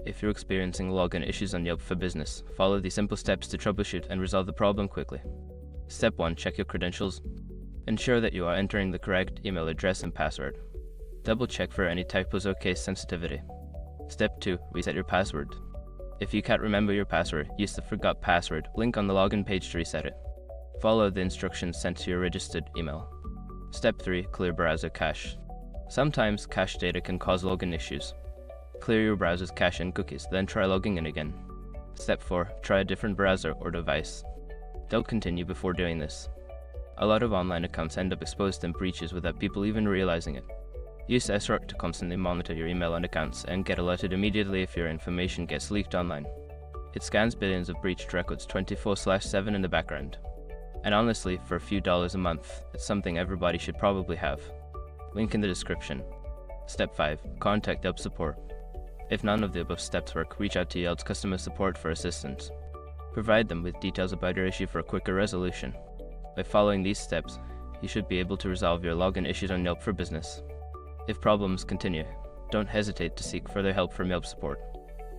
If you're experiencing login issues on Yelp for Business, follow the simple steps to troubleshoot and resolve the problem quickly. Step 1. Check your credentials. Ensure that you are entering the correct email address and password. Double check for any typos or case sensitivity. Step 2. Reset your password. If you can't remember your password, use the forgot password link on the login page to reset it. Follow the instructions sent to your registered email. Step 3. Clear browser cache. Sometimes cache data can cause login issues. Clear your browser's cache and cookies, then try logging in again. Step 4. Try a different browser or device. Don't continue before doing this. A lot of online accounts end up exposed in breaches without people even realizing it. Use SROC to constantly monitor your email and accounts and get alerted immediately if your information gets leaked online. It scans billions of breached records 24/7 in the background. And honestly, for a few dollars a month, it's something everybody should probably have. Link in the description. Step 5. Contact Yelp support. If none of the above steps work, reach out to Yelp's customer support for assistance. Provide them with details about your issue for a quicker resolution. By following these steps, you should be able to resolve your login issues on Yelp for Business. If problems continue, don't hesitate to seek further help from Yelp support.